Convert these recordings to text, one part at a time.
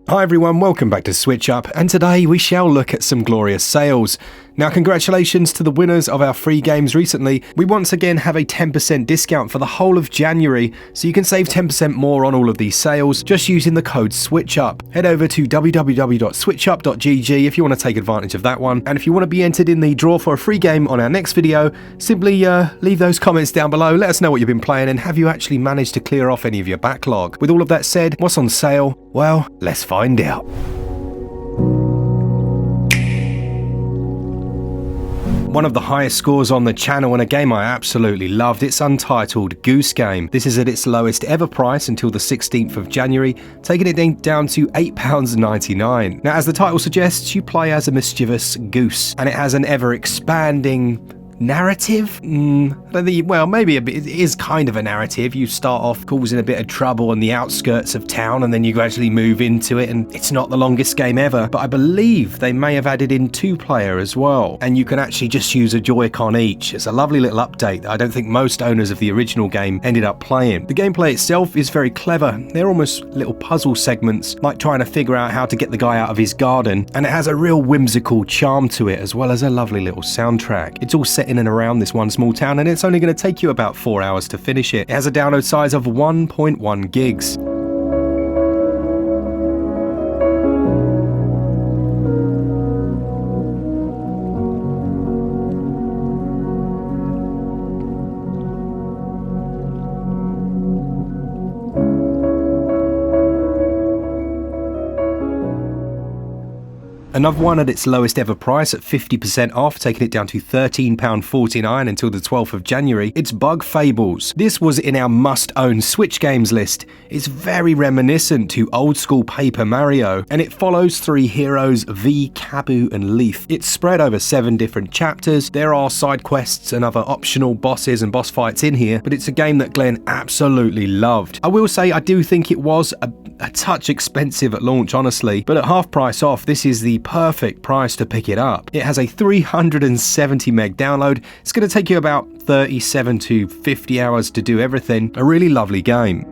Hi everyone, welcome back to SwitchUp, and today we shall look at some glorious sales. Now, congratulations to the winners of our free games recently. We once again have a 10% discount for the whole of January, so you can save 10% more on all of these sales just using the code SwitchUp. Head over to www.switchup.gg if you want to take advantage of that one, and if you want to be entered in the draw for a free game on our next video, simply leave those comments down below, let us know what you've been playing, and have you actually managed to clear off any of your backlog. With all of that said, what's on sale? Well, let's find out. One of the highest scores on the channel and a game I absolutely loved, it's Untitled Goose Game. This is at its lowest ever price until the 16th of January, taking it down to £8.99. Now, as the title suggests, you play as a mischievous goose, and it has an ever-expanding narrative? Well, maybe it is kind of a narrative. You start off causing a bit of trouble on the outskirts of town, and then you gradually move into it, and it's not the longest game ever, but I believe they may have added in 2-player as well, and you can actually just use a joycon each. It's a lovely little update that I don't think most owners of the original game ended up playing. The gameplay itself is very clever. They're almost little puzzle segments, like trying to figure out how to get the guy out of his garden, and it has a real whimsical charm to it, as well as a lovely little soundtrack. It's all set in and around this one small town, and it's only going to take you about 4 hours to finish it. It has a download size of 1.1 gigs. Another one at its lowest ever price at 50% off, taking it down to £13.49 until the 12th of January. It's Bug Fables. This was in our must-own Switch games list. It's very reminiscent to old-school Paper Mario, and it follows 3 heroes, V, Kabu, and Leaf. It's spread over 7 different chapters. There are side quests and other optional bosses and boss fights in here, but it's a game that Glen absolutely loved. I will say I do think it was a touch expensive at launch, honestly, but at half price off, this is the perfect price to pick it up. It has a 370 meg download. It's going to take you about 37 to 50 hours to do everything. A really lovely game.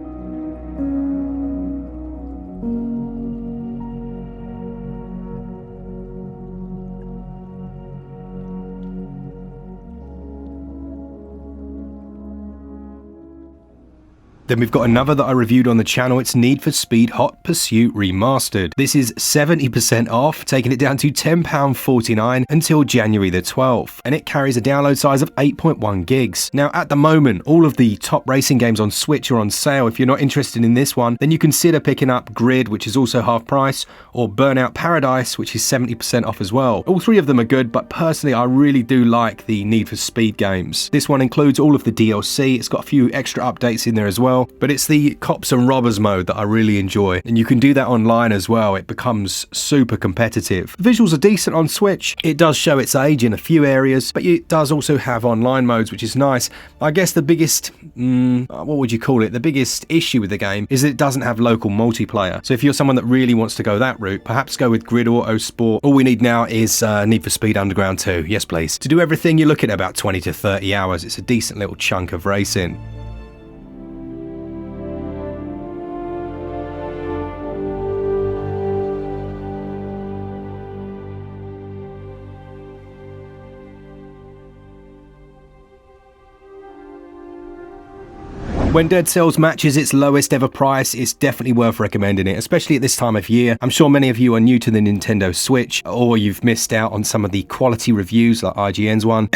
Then we've got another that I reviewed on the channel. It's Need for Speed Hot Pursuit Remastered. This is 70% off, taking it down to £10.49 until January the 12th. And it carries a download size of 8.1 gigs. Now, at the moment, all of the top racing games on Switch are on sale. If you're not interested in this one, then you consider picking up Grid, which is also half price, or Burnout Paradise, which is 70% off as well. All 3 of them are good, but personally, I really do like the Need for Speed games. This one includes all of the DLC. It's got a few extra updates in there as well. But it's the Cops and Robbers mode that I really enjoy, and you can do that online as well. It becomes super competitive. The visuals are decent on Switch. It does show its age in a few areas, but it does also have online modes, which is nice. I guess the biggest, what would you call it? The biggest issue with the game is that it doesn't have local multiplayer. So if you're someone that really wants to go that route, perhaps go with Grid Auto Sport. All we need now is Need for Speed Underground 2. Yes, please. To do everything, you're looking at about 20 to 30 hours. It's a decent little chunk of racing. When Dead Cells matches its lowest ever price, it's definitely worth recommending it, especially at this time of year. I'm sure many of you are new to the Nintendo Switch, or you've missed out on some of the quality reviews like IGN's one.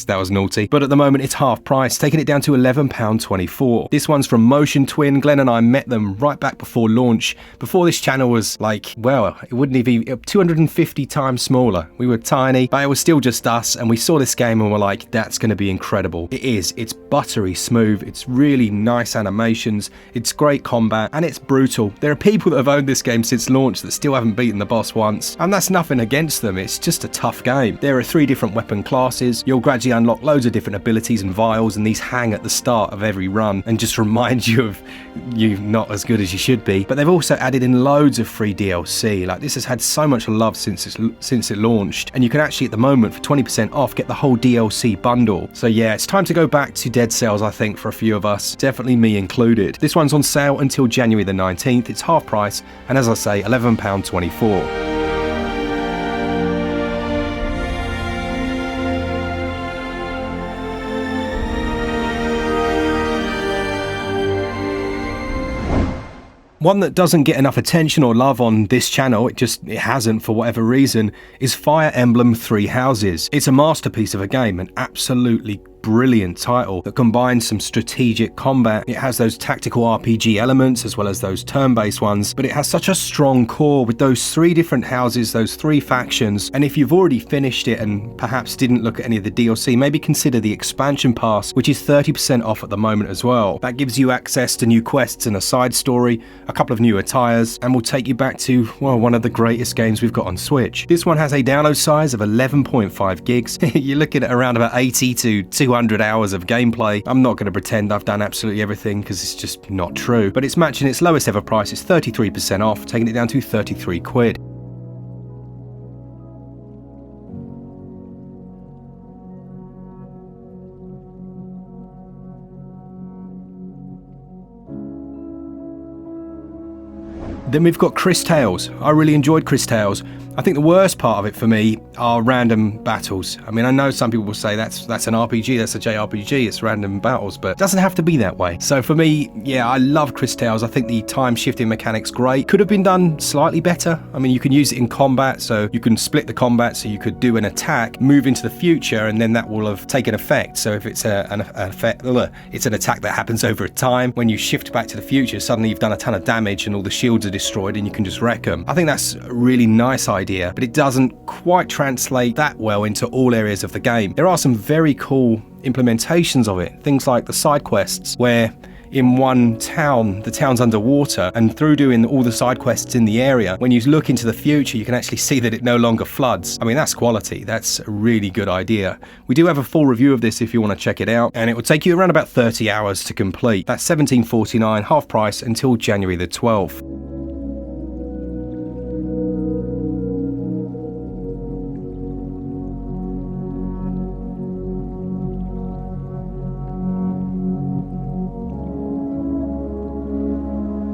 That was naughty. But at the moment, it's half price, taking it down to £11.24. This one's from Motion Twin. Glen and I met them right back before launch, before this channel was like, well, it wouldn't even 250 times smaller. We were tiny, but it was still just us, and we saw this game and were like, that's going to be incredible. It is. It's buttery smooth. It's really nice animations, it's great combat, and it's brutal. There are people that have owned this game since launch that still haven't beaten the boss once, and that's nothing against them, it's just a tough game. There are 3 different weapon classes. You'll gradually unlock loads of different abilities and vials, and these hang at the start of every run and just remind you of you not as good as you should be. But they've also added in loads of free DLC. Like, this has had so much love since it launched, and you can actually at the moment for 20% off get the whole DLC bundle. So yeah, it's time to go back to Dead Cells, I think, for a few of us. us, definitely me included. This one's on sale until January the 19th, it's half price, and as I say, £11.24. One that doesn't get enough attention or love on this channel, it hasn't for whatever reason, is Fire Emblem Three Houses. It's a masterpiece of a game, an absolutely brilliant title that combines some strategic combat. It has those tactical RPG elements as well as those turn-based ones, but it has such a strong core with those three different houses, those three factions. And if you've already finished it and perhaps didn't look at any of the DLC, maybe consider the expansion pass, which is 30% off at the moment as well. That gives you access to new quests and a side story, a couple of new attires, and will take you back to, well, one of the greatest games we've got on Switch. This one has a download size of 11.5 gigs. You're looking at around about 80 to 200 hours of gameplay. I'm not going to pretend I've done absolutely everything because it's just not true, but it's matching its lowest ever price. It's 33% off, taking it down to 33 quid. Then we've got Cris Tales. I really enjoyed Cris Tales. I think the worst part of it for me are random battles. I mean, I know some people will say that's an RPG, that's a JRPG, it's random battles, but it doesn't have to be that way. So for me, yeah, I love Cris Tales. I think the time shifting mechanic's great. Could have been done slightly better. I mean, you can use it in combat, so you can split the combat, so you could do an attack, move into the future, and then that will have taken effect. So if it's an attack that happens over a time, when you shift back to the future, suddenly you've done a ton of damage and all the shields are destroyed and you can just wreck them. I think that's a really nice idea, but it doesn't quite translate that well into all areas of the game. There are some very cool implementations of it, things like the side quests, where in one town, the town's underwater, and through doing all the side quests in the area, when you look into the future, you can actually see that it no longer floods. I mean, that's quality. That's a really good idea. We do have a full review of this if you want to check it out, and it will take you around about 30 hours to complete. That's £17.49, half price until January the 12th.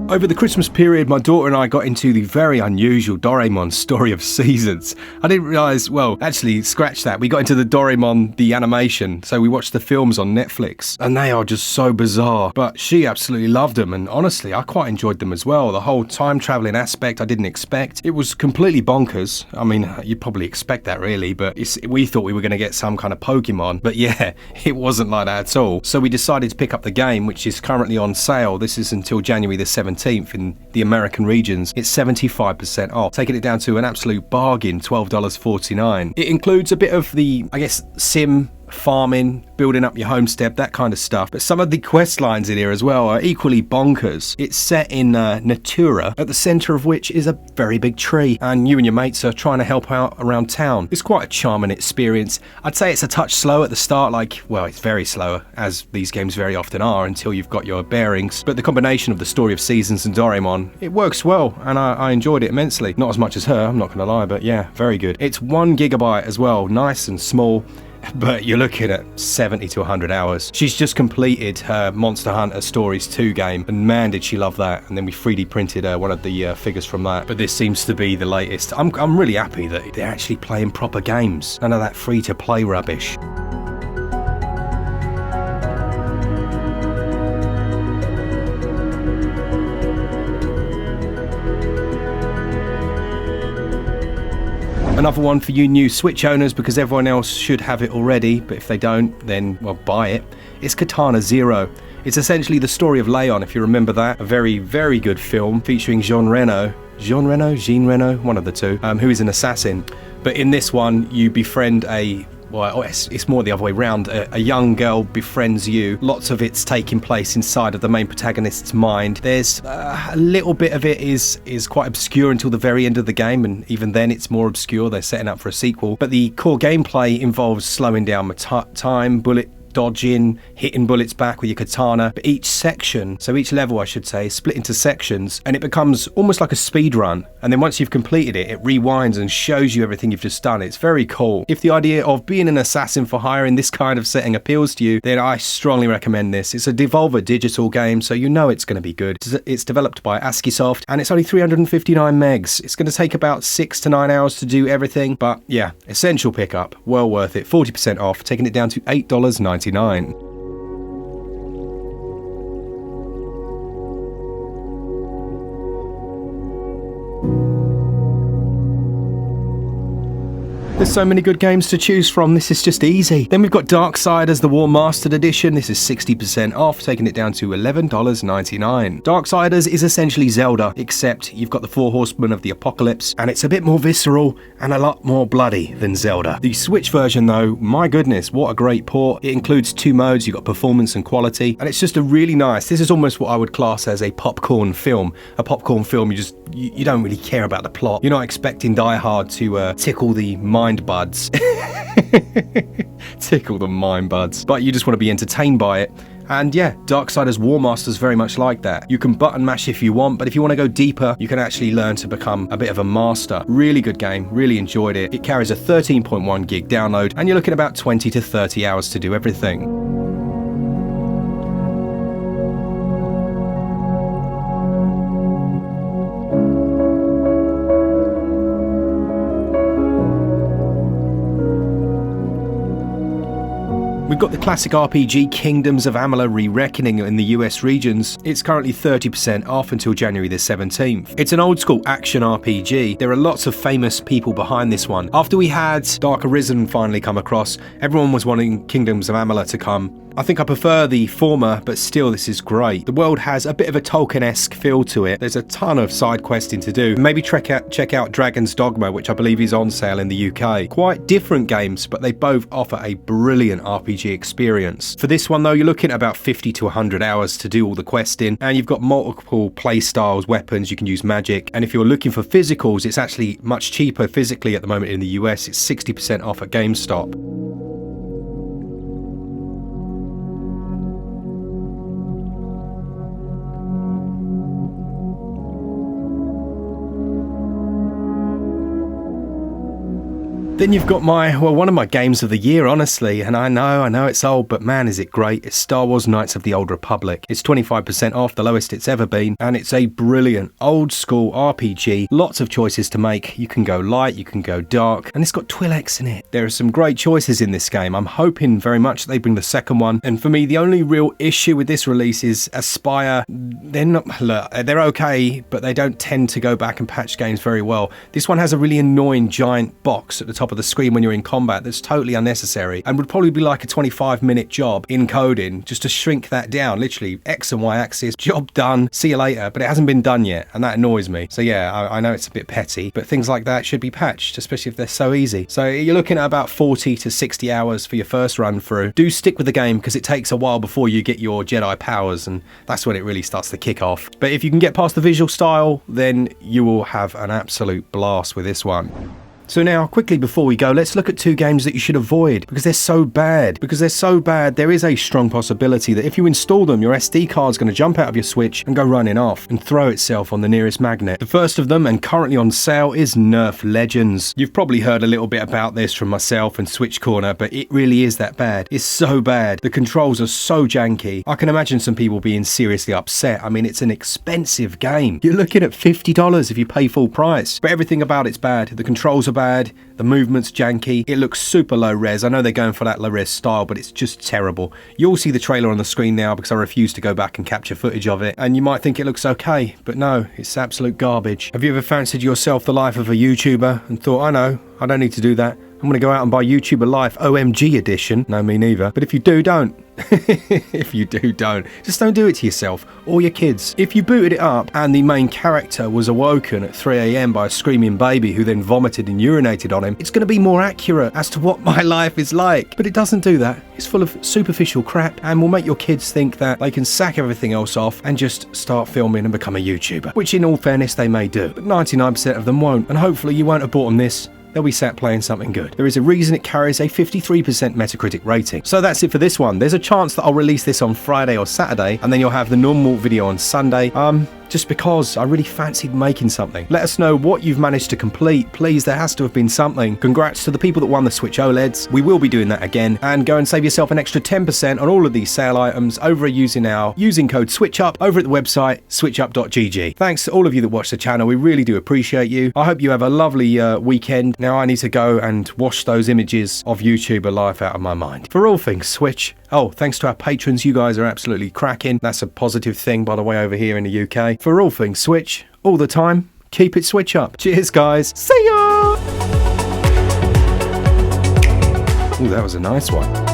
Over the Christmas period, my daughter and I got into the very unusual Doraemon Story of Seasons. I didn't realise, well, actually, scratch that. We got into the Doraemon, the animation, so we watched the films on Netflix, and they are just so bizarre. But she absolutely loved them, and honestly, I quite enjoyed them as well. The whole time-travelling aspect I didn't expect. It was completely bonkers. I mean, you'd probably expect that, really, but we thought we were going to get some kind of Pokemon, but yeah, it wasn't like that at all. So we decided to pick up the game, which is currently on sale. This is until January the 17th. In the American regions. It's 75% off, taking it down to an absolute bargain, $12.49. It includes a bit of the, I guess, sim farming, building up your homestead, that kind of stuff. But some of the quest lines in here as well are equally bonkers. It's set in Natura, at the centre of which is a very big tree, and you and your mates are trying to help out around town. It's quite a charming experience. I'd say it's a touch slow at the start, it's very slow, as these games very often are, until you've got your bearings. But the combination of the Story of Seasons and Doraemon, it works well, and I enjoyed it immensely. Not as much as her, I'm not going to lie, but yeah, very good. It's 1 gigabyte as well, nice and small, but you're looking at 70 to 100 hours. She's just completed her Monster Hunter Stories 2 game, and man did she love that. And then we 3D printed one of the figures from that. But this seems to be the latest. I'm really happy that they're actually playing proper games. None of that free-to-play rubbish. Another one for you new Switch owners, because everyone else should have it already, but if they don't, then, well, buy it. It's Katana Zero. It's essentially the story of Leon, if you remember that. A very, very good film featuring Jean Reno, one of the two, who is an assassin. But in this one, you befriend it's more the other way around. A young girl befriends you. Lots of it's taking place inside of the main protagonist's mind. There's a little bit of it is quite obscure until the very end of the game, and even then it's more obscure. They're setting up for a sequel. But the core gameplay involves slowing down time, bullet dodging, hitting bullets back with your katana. But each section, so each level I should say, is split into sections, and it becomes almost like a speed run. And then once you've completed it, it rewinds and shows you everything you've just done. It's very cool. If the idea of being an assassin for hire in this kind of setting appeals to you, then I strongly recommend this. It's a Devolver Digital game, so you know it's going to be good. It's developed by ASCIIsoft, and it's only 359 megs. It's going to take about 6 to 9 hours to do everything, but yeah, essential pickup. Well worth it. 40% off, taking it down to $8.99. There's so many good games to choose from, this is just easy. Then we've got Darksiders, the War Mastered Edition. This is 60% off, taking it down to $11.99. Darksiders is essentially Zelda, except you've got the 4 Horsemen of the Apocalypse, and it's a bit more visceral and a lot more bloody than Zelda. The Switch version though, my goodness, what a great port. It includes 2 modes, you've got performance and quality, and it's just a really nice, this is almost what I would class as a popcorn film. A popcorn film, you don't really care about the plot. You're not expecting Die Hard to tickle the mind buds. Tickle the mind buds. But you just want to be entertained by it. And yeah, Darksiders War Master's very much like that. You can button mash if you want, but if you want to go deeper, you can actually learn to become a bit of a master. Really good game, really enjoyed it. It carries a 13.1 gig download, and you're looking at about 20 to 30 hours to do everything. We've got the classic RPG Kingdoms of Amalur Re-Reckoning in the US regions. It's currently 30% off until January the 17th. It's an old school action RPG. There are lots of famous people behind this one. After we had Dark Arisen finally come across, everyone was wanting Kingdoms of Amalur to come. I think I prefer the former, but still this is great. The world has a bit of a Tolkien-esque feel to it. There's a ton of side questing to do. Maybe check out Dragon's Dogma, which I believe is on sale in the UK. Quite different games, but they both offer a brilliant RPG experience. For this one though, you're looking at about 50 to 100 hours to do all the questing, and you've got multiple play styles, weapons, you can use magic, and if you're looking for physicals, it's actually much cheaper physically at the moment in the US. It's 60% off at GameStop. Then you've got one of my games of the year, honestly, and I know it's old, but man is it great. It's Star Wars Knights of the Old Republic. It's 25% off, the lowest it's ever been, and it's a brilliant old school RPG. Lots of choices to make. You can go light, you can go dark, and it's got Twi'leks in it. There are some great choices in this game. I'm hoping very much they bring the second one, and for me, the only real issue with this release is Aspire. They're okay, but they don't tend to go back and patch games very well. This one has a really annoying giant box at the top of the screen when you're in combat that's totally unnecessary and would probably be like a 25-minute job in coding just to shrink that down. Literally X and Y axis, job done, see you later, but it hasn't been done yet, and that annoys me. So yeah, I know it's a bit petty, but things like that should be patched, especially if they're so easy. So you're looking at about 40 to 60 hours for your first run through. Do stick with the game because it takes a while before you get your Jedi powers, and that's when it really starts to kick off. But if you can get past the visual style, then you will have an absolute blast with this one. So now, quickly before we go, let's look at 2 games that you should avoid because they're so bad. There is a strong possibility that if you install them, your SD card's going to jump out of your Switch and go running off and throw itself on the nearest magnet. The first of them, and currently on sale, is Nerf Legends. You've probably heard a little bit about this from myself and Switch Corner, but it really is that bad. It's so bad. The controls are so janky. I can imagine some people being seriously upset. I mean, it's an expensive game. You're looking at $50 if you pay full price. But everything about it's bad. The controls are bad, the movement's janky, it looks super low res. I know they're going for that low res style, but it's just terrible. You'll see the trailer on the screen now because I refuse to go back and capture footage of it, and you might think it looks okay, but no, it's absolute garbage. Have you ever fancied yourself the life of a YouTuber and thought, I know, I don't need to do that, I'm going to go out and buy YouTuber Life OMG edition? No, me neither. But if you do, don't. If you do, don't. Just don't do it to yourself or your kids. If you booted it up and the main character was awoken at 3 AM by a screaming baby who then vomited and urinated on him, it's going to be more accurate as to what my life is like. But it doesn't do that. It's full of superficial crap and will make your kids think that they can sack everything else off and just start filming and become a YouTuber. Which in all fairness they may do. But 99% of them won't. And hopefully you won't have bought them this. they'll be sat playing something good. There is a reason it carries a 53% Metacritic rating. So that's it for this one. There's a chance that I'll release this on Friday or Saturday, and then you'll have the normal video on Sunday. Just because I really fancied making something. Let us know what you've managed to complete. Please, there has to have been something. Congrats to the people that won the Switch OLEDs. We will be doing that again. And go and save yourself an extra 10% on all of these sale items over using code SwitchUp over at the website switchup.gg. Thanks to all of you that watch the channel. We really do appreciate you. I hope you have a lovely weekend. Now I need to go and wash those images of YouTuber life out of my mind. For all things Switch. Oh, thanks to our patrons. You guys are absolutely cracking. That's a positive thing, by the way, over here in the UK. For all things Switch, all the time, keep it Switch up. Cheers, guys. See ya! Ooh, that was a nice one.